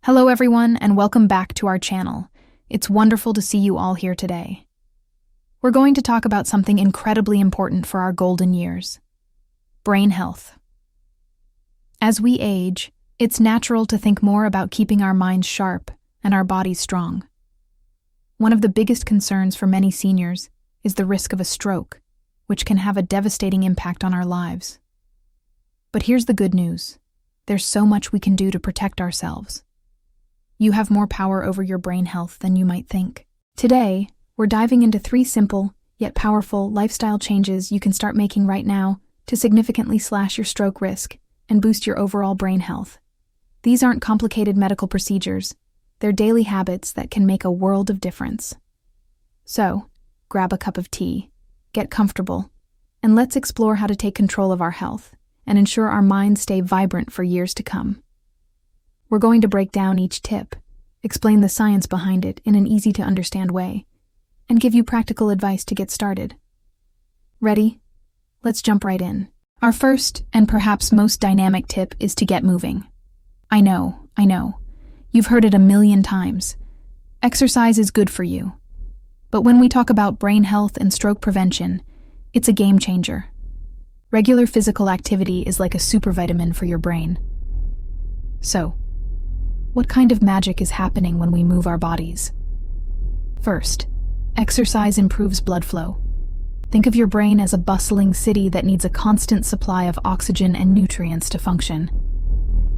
Hello everyone, and welcome back to our channel. It's wonderful to see you all here today. We're going to talk about something incredibly important for our golden years: brain health. As we age, it's natural to think more about keeping our minds sharp and our bodies strong. One of the biggest concerns for many seniors is the risk of a stroke, which can have a devastating impact on our lives. But here's the good news: there's so much we can do to protect ourselves. You have more power over your brain health than you might think. Today, we're diving into 3 simple, yet powerful lifestyle changes you can start making right now to significantly slash your stroke risk and boost your overall brain health. These aren't complicated medical procedures. They're daily habits that can make a world of difference. So, grab a cup of tea, get comfortable, and let's explore how to take control of our health and ensure our minds stay vibrant for years to come. We're going to break down each tip, explain the science behind it in an easy-to-understand way, and give you practical advice to get started. Ready? Let's jump right in. Our first and perhaps most dynamic tip is to get moving. I know. You've heard it a million times. Exercise is good for you. But when we talk about brain health and stroke prevention, it's a game changer. Regular physical activity is like a supervitamin for your brain. So, what kind of magic is happening when we move our bodies? First, exercise improves blood flow. Think of your brain as a bustling city that needs a constant supply of oxygen and nutrients to function.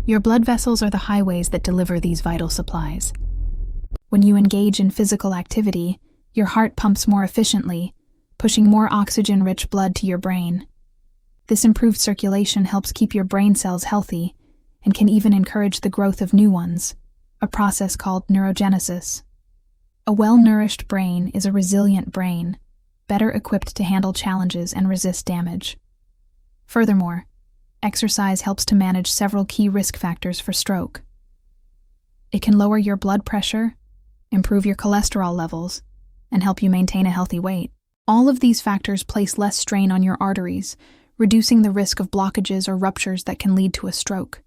Your blood vessels are the highways that deliver these vital supplies. When you engage in physical activity, your heart pumps more efficiently, pushing more oxygen-rich blood to your brain. This improved circulation helps keep your brain cells healthy and can even encourage the growth of new ones, a process called neurogenesis. A well-nourished brain is a resilient brain, better equipped to handle challenges and resist damage. Furthermore, exercise helps to manage several key risk factors for stroke. It can lower your blood pressure, improve your cholesterol levels, and help you maintain a healthy weight. All of these factors place less strain on your arteries, reducing the risk of blockages or ruptures that can lead to a stroke.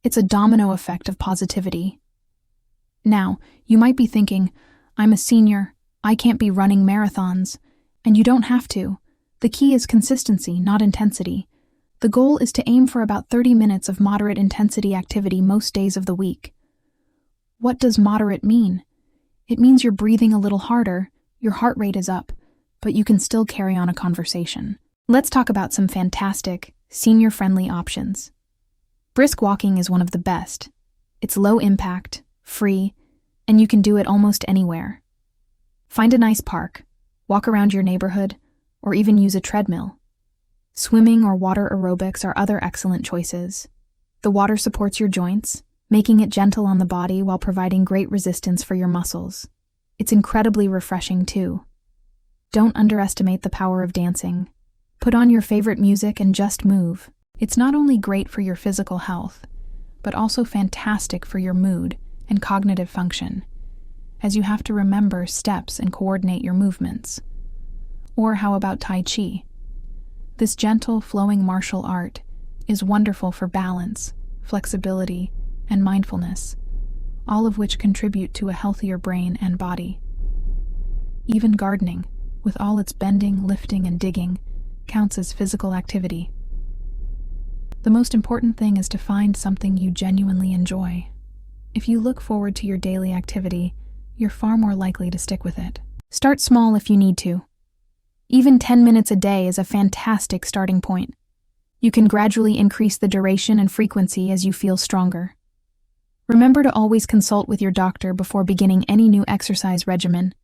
It's a domino effect of positivity. Now, you might be thinking, I'm a senior, I can't be running marathons. And you don't have to. The key is consistency, not intensity. The goal is to aim for about 30 minutes of moderate intensity activity most days of the week. What does moderate mean? It means you're breathing a little harder, your heart rate is up, but you can still carry on a conversation. Let's talk about some fantastic, senior-friendly options. Brisk walking is one of the best. It's low impact, free, and you can do it almost anywhere. Find a nice park, walk around your neighborhood, or even use a treadmill. Swimming or water aerobics are other excellent choices. The water supports your joints, making it gentle on the body while providing great resistance for your muscles. It's incredibly refreshing too. Don't underestimate the power of dancing. Put on your favorite music and just move. It's not only great for your physical health, but also fantastic for your mood and cognitive function, as you have to remember steps and coordinate your movements. Or how about Tai Chi? This gentle, flowing martial art is wonderful for balance, flexibility, and mindfulness, all of which contribute to a healthier brain and body. Even gardening, with all its bending, lifting, and digging, counts as physical activity. The most important thing is to find something you genuinely enjoy. If you look forward to your daily activity, you're far more likely to stick with it. Start small if you need to. Even 10 minutes a day is a fantastic starting point. You can gradually increase the duration and frequency as you feel stronger. Remember to always consult with your doctor before beginning any new exercise regimen,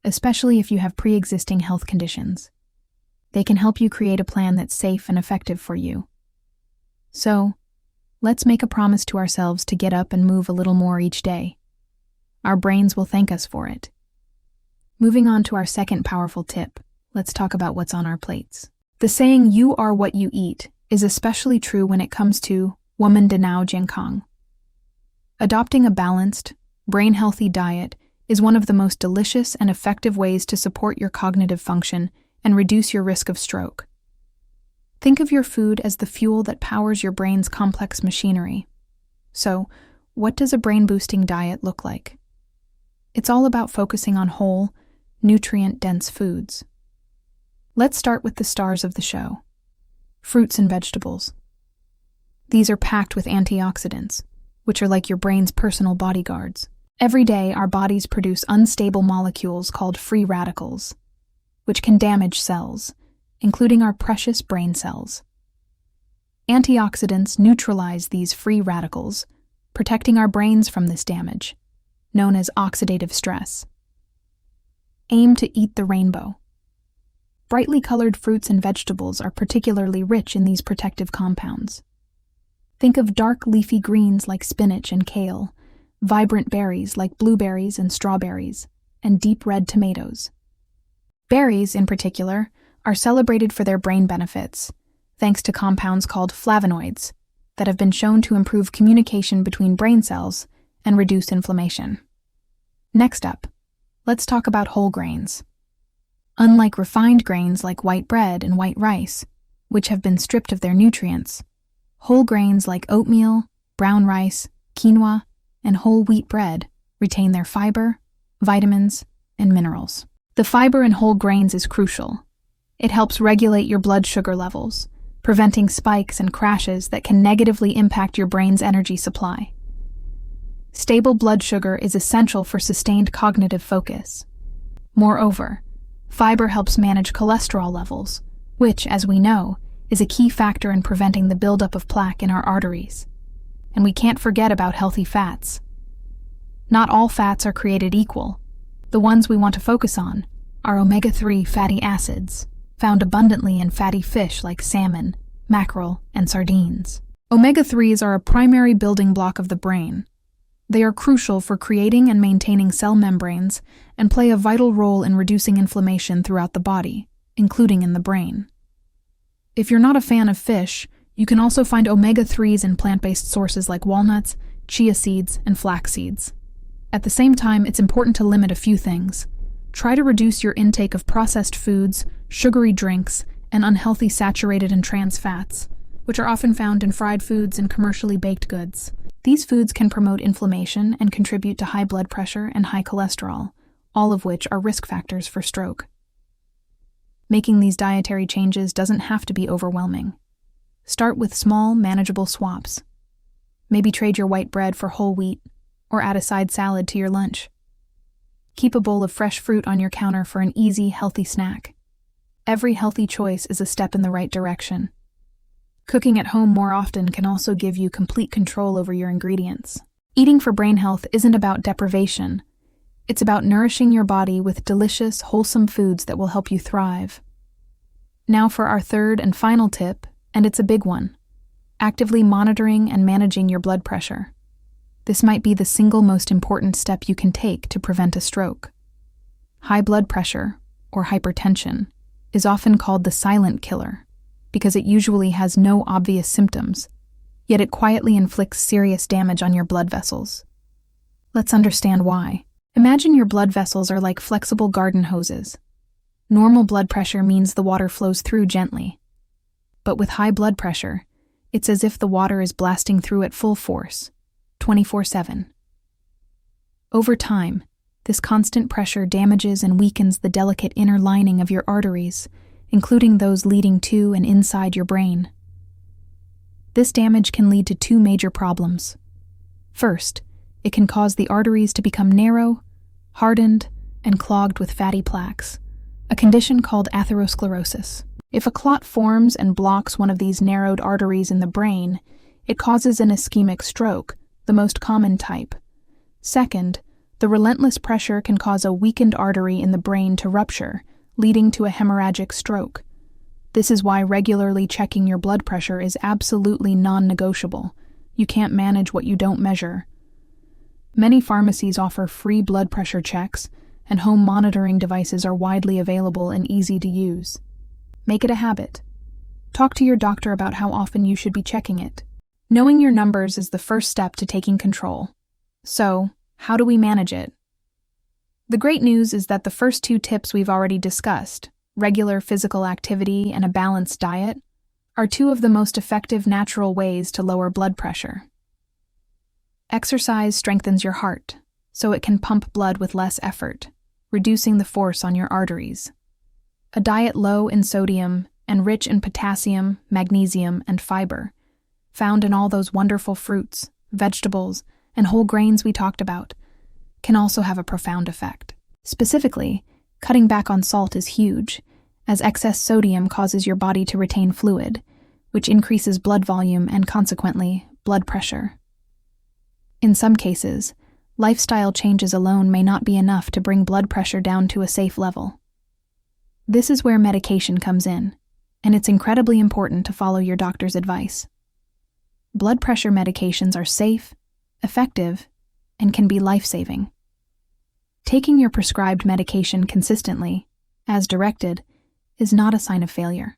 especially if you have pre-existing health conditions. They can help you create a plan that's safe and effective for you. So, let's make a promise to ourselves to get up and move a little more each day. Our brains will thank us for it. Moving on to our second powerful tip, let's talk about what's on our plates. The saying, "you are what you eat," is especially true when it comes to 我们的脑健康. Adopting a balanced, brain-healthy diet is one of the most delicious and effective ways to support your cognitive function and reduce your risk of stroke. Think of your food as the fuel that powers your brain's complex machinery. So, What does a brain-boosting diet look like? It's all about focusing on whole, nutrient-dense foods. Let's start with the stars of the show: fruits and vegetables. These are packed with antioxidants, which are like your brain's personal bodyguards. Every day, our bodies produce unstable molecules called free radicals, which can damage cells, including our precious brain cells. Antioxidants neutralize these free radicals, protecting our brains from this damage, known as oxidative stress. Aim to eat the rainbow. Brightly colored fruits and vegetables are particularly rich in these protective compounds. Think of dark leafy greens like spinach and kale, vibrant berries like blueberries and strawberries, and deep red tomatoes. Berries, in particular, are celebrated for their brain benefits, thanks to compounds called flavonoids that have been shown to improve communication between brain cells and reduce inflammation. Next up, let's talk about whole grains. Unlike refined grains like white bread and white rice, which have been stripped of their nutrients, whole grains like oatmeal, brown rice, quinoa, and whole wheat bread retain their fiber, vitamins, and minerals. The fiber in whole grains is crucial. It helps regulate your blood sugar levels, preventing spikes and crashes that can negatively impact your brain's energy supply. Stable blood sugar is essential for sustained cognitive focus. Moreover, fiber helps manage cholesterol levels, which, as we know, is a key factor in preventing the buildup of plaque in our arteries. And we can't forget about healthy fats. Not all fats are created equal. The ones we want to focus on are omega-3 fatty acids, found abundantly in fatty fish like salmon, mackerel, and sardines. Omega-3s are a primary building block of the brain. They are crucial for creating and maintaining cell membranes and play a vital role in reducing inflammation throughout the body, including in the brain. If you're not a fan of fish, you can also find omega-3s in plant-based sources like walnuts, chia seeds, and flax seeds. At the same time, it's important to limit a few things. Try to reduce your intake of processed foods, sugary drinks, and unhealthy saturated and trans fats, which are often found in fried foods and commercially baked goods. These foods can promote inflammation and contribute to high blood pressure and high cholesterol, all of which are risk factors for stroke. Making these dietary changes doesn't have to be overwhelming. Start with small, manageable swaps. Maybe trade your white bread for whole wheat, or add a side salad to your lunch. Keep a bowl of fresh fruit on your counter for an easy, healthy snack. Every healthy choice is a step in the right direction. Cooking at home more often can also give you complete control over your ingredients. Eating for brain health isn't about deprivation. It's about nourishing your body with delicious, wholesome foods that will help you thrive. Now for our third and final tip, and it's a big one: actively monitoring and managing your blood pressure. This might be the single most important step you can take to prevent a stroke. High blood pressure, or hypertension, is often called the silent killer because it usually has no obvious symptoms, yet it quietly inflicts serious damage on your blood vessels. Let's understand why. Imagine your blood vessels are like flexible garden hoses. Normal blood pressure means the water flows through gently. But with high blood pressure, it's as if the water is blasting through at full force, 24/7. Over time, this constant pressure damages and weakens the delicate inner lining of your arteries, including those leading to and inside your brain. This damage can lead to two major problems. First, it can cause the arteries to become narrow, hardened, and clogged with fatty plaques, a condition called atherosclerosis. If a clot forms and blocks one of these narrowed arteries in the brain, it causes an ischemic stroke, the most common type. Second, the relentless pressure can cause a weakened artery in the brain to rupture, leading to a hemorrhagic stroke. This is why regularly checking your blood pressure is absolutely non-negotiable. You can't manage what you don't measure. Many pharmacies offer free blood pressure checks, and home monitoring devices are widely available and easy to use. Make it a habit. Talk to your doctor about how often you should be checking it. Knowing your numbers is the first step to taking control. So, how do we manage it? The great news is that the first two tips we've already discussed, regular physical activity and a balanced diet, are two of the most effective natural ways to lower blood pressure. Exercise strengthens your heart, so it can pump blood with less effort, reducing the force on your arteries. A diet low in sodium and rich in potassium, magnesium, and fiber, found in all those wonderful fruits, vegetables, and whole grains we talked about, can also have a profound effect. Specifically, cutting back on salt is huge, as excess sodium causes your body to retain fluid, which increases blood volume and consequently, blood pressure. In some cases, lifestyle changes alone may not be enough to bring blood pressure down to a safe level. This is where medication comes in, and it's incredibly important to follow your doctor's advice. Blood pressure medications are safe, effective, and can be life-saving. Taking your prescribed medication consistently, as directed, is not a sign of failure.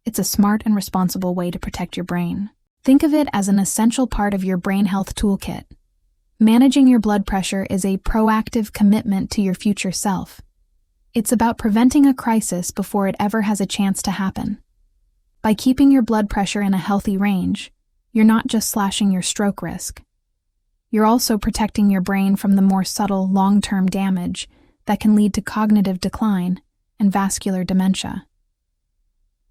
It's a smart and responsible way to protect your brain. Think of it as an essential part of your brain health toolkit. Managing your blood pressure is a proactive commitment to your future self. It's about preventing a crisis before it ever has a chance to happen. By keeping your blood pressure in a healthy range, you're not just slashing your stroke risk. You're also protecting your brain from the more subtle, long-term damage that can lead to cognitive decline and vascular dementia.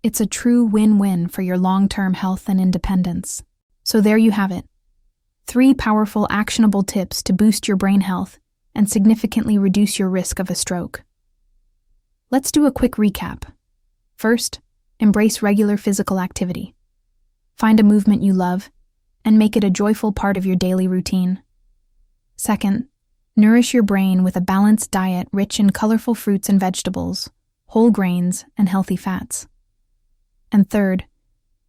It's a true win-win for your long-term health and independence. So there you have it. 3 powerful, actionable tips to boost your brain health and significantly reduce your risk of a stroke. Let's do a quick recap. First, embrace regular physical activity. Find a movement you love and make it a joyful part of your daily routine. Second, nourish your brain with a balanced diet rich in colorful fruits and vegetables, whole grains, and healthy fats. And third,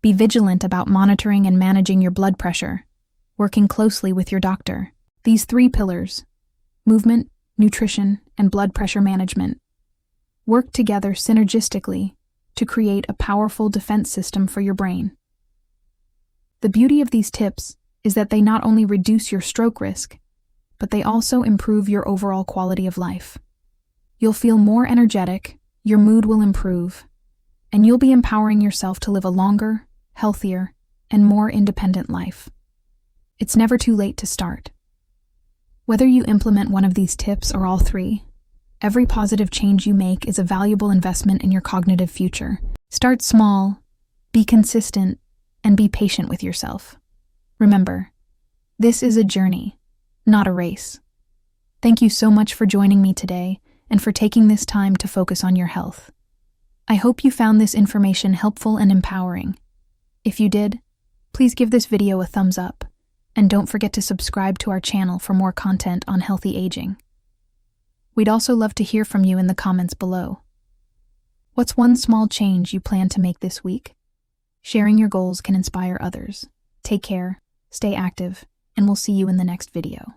be vigilant about monitoring and managing your blood pressure, working closely with your doctor. These 3 pillars, movement, nutrition, and blood pressure management, work together synergistically to create a powerful defense system for your brain. The beauty of these tips is that they not only reduce your stroke risk, but they also improve your overall quality of life. You'll feel more energetic, your mood will improve, and you'll be empowering yourself to live a longer, healthier, and more independent life. It's never too late to start. Whether you implement one of these tips or all 3, every positive change you make is a valuable investment in your cognitive future. Start small, be consistent, and be patient with yourself. Remember, this is a journey, not a race. Thank you so much for joining me today and for taking this time to focus on your health. I hope you found this information helpful and empowering. If you did, please give this video a thumbs up, and don't forget to subscribe to our channel for more content on healthy aging. We'd also love to hear from you in the comments below. What's one small change you plan to make this week? Sharing your goals can inspire others. Take care, stay active, and we'll see you in the next video.